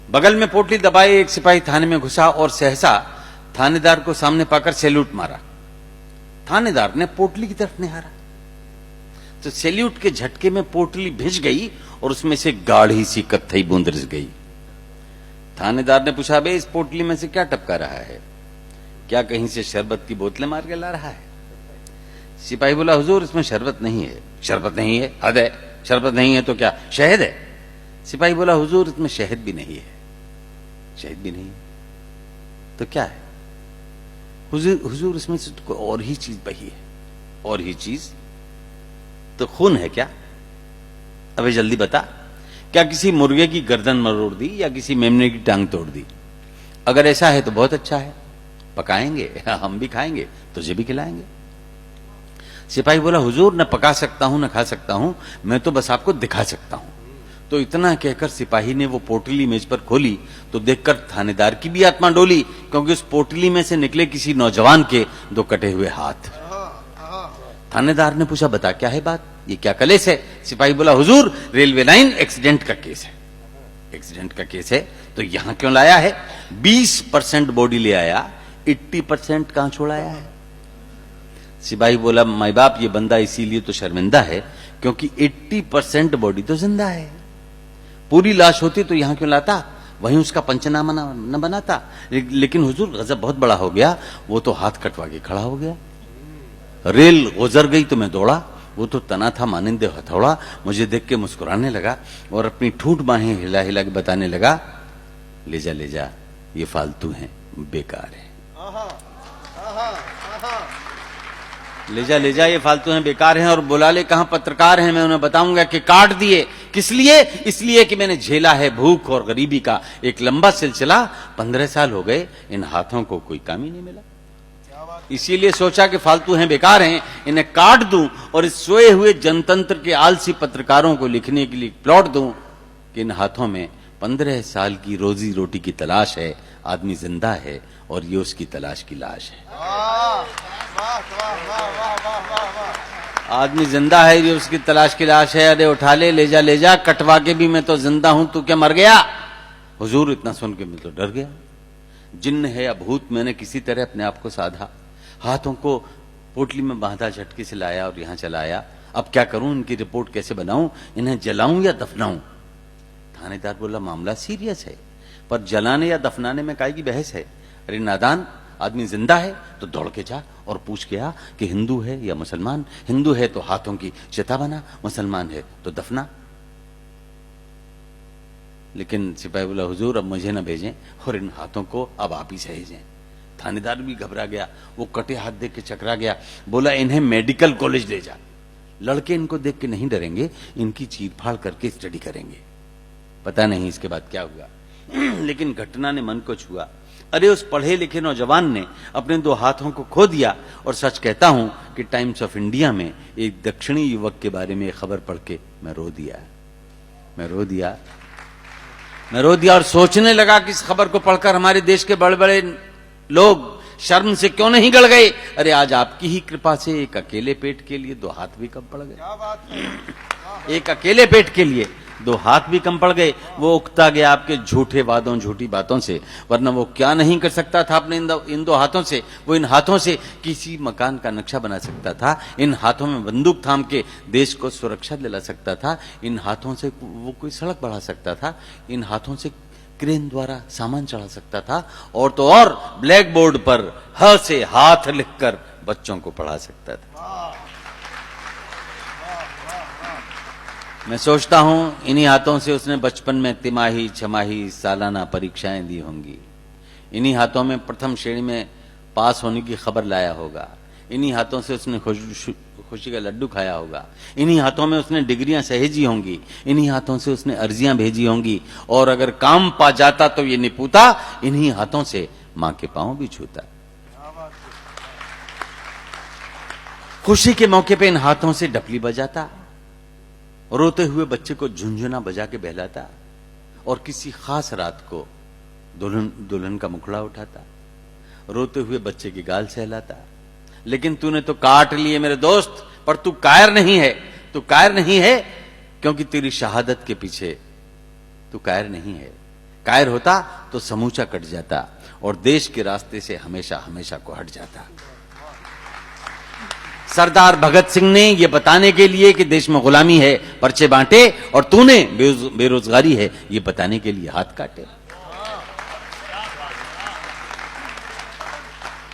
बगल में पोटली दबाए एक सिपाही थाने में घुसा और सहसा थानेदार को सामने पाकर सैल्यूट मारा। थानेदार ने पोटली की तरफ निहारा तो सैल्यूट के झटके में पोटली भिज गई और उसमें से गाढ़ी सी कत्थई बूंद रिस गई। थानेदार ने पूछा, बे इस पोटली में से क्या टपका रहा है? क्या कहीं से शरबत की बोतलें मार के ला रहा है? सिपाही बोला, हुजूर इसमें शरबत नहीं है। शरबत नहीं है? हद है, शरबत नहीं है तो क्या शहद है? सिपाही बोला, हुजूर इसमें शहद भी नहीं है। शहद भी नहीं तो क्या है? हुजूर इसमें से तो कोई और ही चीज बही है। और ही चीज तो खून है क्या? अबे जल्दी बता, क्या किसी मुर्गे की गर्दन मरोड़ दी या किसी मेमने की टांग तोड़ दी? अगर ऐसा है तो बहुत अच्छा है, पकाएंगे, हम भी खाएंगे, तुझे भी खिलाएंगे। सिपाही बोला, हुजूर न पका सकता हूं न खा सकता हूं, मैं तो बस आपको दिखा सकता हूं। तो इतना कहकर सिपाही ने वो पोटली मेज पर खोली तो देखकर थानेदार की भी आत्मा डोली, क्योंकि उस पोटली में से निकले किसी नौजवान के दो कटे हुए हाथ। थानेदार ने पूछा, बता क्या है बात, ये क्या कलेस है? सिपाही बोला, हुजूर रेलवे लाइन एक्सीडेंट का केस है। एक्सीडेंट का केस है तो यहां क्यों लाया है? 20% बॉडी ले आया, 80% कहां छोड़ाया है? सिपाही बोला, माई बाप ये बंदा इसीलिए तो शर्मिंदा है क्योंकि 80% बॉडी तो जिंदा है। पूरी लाश होती तो यहां क्यों लाता, वहीं उसका पंचनामा न बनाता। लेकिन हुजूर गजब बहुत बड़ा हो गया, वो तो हाथ कटवा के खड़ा हो गया। रेल गुजर गई तो मैं दौड़ा, वो तो तना था मानिंदे हथौड़ा। मुझे देख के मुस्कुराने लगा और अपनी ठूंठ बाहें हिला हिला के बताने लगा, ले जा ये फालतू हैं, बेकार है। ले जा ये फालतू हैं, बेकार हैं। और बुला ले, कहां पत्रकार हैं, मैं उन्हें बताऊंगा कि काट दिए। किस लिए? इसलिए कि मैंने झेला है भूख और गरीबी का एक लंबा सिलसिला। 15 साल हो गए, इन हाथों को कोई काम ही नहीं मिला। इसीलिए सोचा कि फालतू हैं, बेकार हैं, इन्हें काट दूं और इस सोए हुए जनतंत्र के आलसी पत्रकारों को लिखने के लिए प्लॉट दूं कि इन हाथों में 15 साल की रोजी रोटी की तलाश है। आदमी जिंदा है और ये उसकी तलाश की लाश है। आदमी जिंदा है, ये उसकी तलाश की लाश है। अरे उठा ले जा, कटवा के भी मैं तो जिंदा हूं, तू क्या मर गया? हुजूर इतना सुन के मैं तो डर गया। जिन्न है या भूत, मैंने किसी तरह अपने आप को साधा, हाथों को पोटली में बांधा, झटके से लाया और यहां चलाया। अब क्या करूं, इनकी रिपोर्ट कैसे बनाऊं? इन्हें जलाऊं या दफनाऊं? थानेदार बोला, मामला सीरियस है, पर जलाने या दफनाने में काहे की बहस है? अरे नादान, आदमी जिंदा है तो दौड़ के जा और पूछ के आ कि हिंदू है या मुसलमान। हिंदू है तो हाथों की चिता बना, मुसलमान है तो दफना। लेकिन सिपाही बोला, हुजूर अब मुझे न भेजें और इन हाथों को अब आप ही सहेजें। थानेदार भी घबरा गया, वो कटे हाथ देख के चकरा गया। बोला, इन्हें मेडिकल कॉलेज ले जा, लड़के इनको देख के नहीं डरेंगे, इनकी चीरफाड़ करके स्टडी करेंगे। पता नहीं इसके बाद क्या हुआ, लेकिन घटना ने मन को छुआ। अरे उस पढ़े लिखे नौजवान ने अपने 2 हाथों को खो दिया। और सच कहता हूं कि टाइम्स ऑफ इंडिया में एक दक्षिणी युवक के बारे में खबर पढ़ के मैं रो दिया और सोचने लगा कि इस खबर को पढ़कर हमारे देश के बड़े बड़े लोग शर्म से क्यों नहीं गड़ गए। अरे आज आपकी ही कृपा से एक अकेले पेट के लिए 2 हाथ भी कम पड़ गए। एक अकेले पेट के लिए 2 हाथ भी कम पड़ गए। वो उगता गया आपके झूठे वादों, झूठी बातों से, वरना वो क्या नहीं कर सकता था अपने इन 2 हाथों से। वो इन हाथों से किसी मकान का नक्शा बना सकता था, इन हाथों में बंदूक थाम के देश को सुरक्षा दिला सकता था, इन हाथों से वो कोई सड़क बढ़ा सकता था, इन हाथों से क्रेन द्वारा सामान चढ़ा सकता था, और तो और ब्लैक बोर्ड पर ह से हाथ लिखकर बच्चों को पढ़ा सकता था। मैं सोचता हूं इन्हीं हाथों से उसने बचपन में तिमाही, छमाही, सालाना परीक्षाएं दी होंगी। इन्हीं हाथों में प्रथम श्रेणी में पास होने की खबर लाया होगा। इन्हीं हाथों से उसने खुशी का लड्डू खाया होगा। इन्हीं हाथों में उसने डिग्रियां सहेजी होंगी। इन्हीं हाथों से उसने अर्जियां भेजी होंगी। और अगर काम पा जाता तो ये निपुता इन्हीं हाथों से मां के पांव भी छूता। खुशी के मौके पे इन हाथों से डपली बजाता, रोते हुए बच्चे को झुंझुना बजा के बहलाता, और किसी खास रात को दुल्हन का मुखड़ा उठाता, रोते हुए बच्चे की गाल सहलाता। लेकिन तूने तो काट लिए मेरे दोस्त, पर तू कायर नहीं है। तू कायर नहीं है क्योंकि तेरी शहादत के पीछे तू कायर नहीं है, कायर होता तो समूचा कट जाता और देश के रास्ते से हमेशा हमेशा को हट जाता। सरदार भगत सिंह ने यह बताने के लिए कि देश में गुलामी है पर्चे बांटे और तूने बेरोजगारी है ये बताने के लिए हाथ काटे।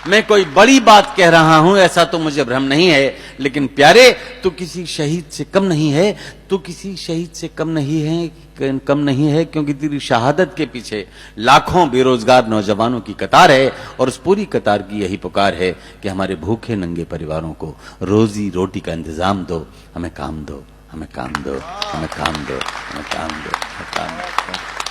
मैं कोई बड़ी बात कह रहा हूं ऐसा तो मुझे भ्रम नहीं है, लेकिन प्यारे तू किसी शहीद से कम नहीं है, तू किसी शहीद से कम नहीं है क्योंकि तेरी शहादत के पीछे लाखों बेरोजगार नौजवानों की कतार है और उस पूरी कतार की यही पुकार है कि हमारे भूखे नंगे परिवारों को रोजी रोटी का इंतजाम दो, हमें काम दो, हमें काम दो, हमें काम दो, हमें काम दो, हमें काम दो।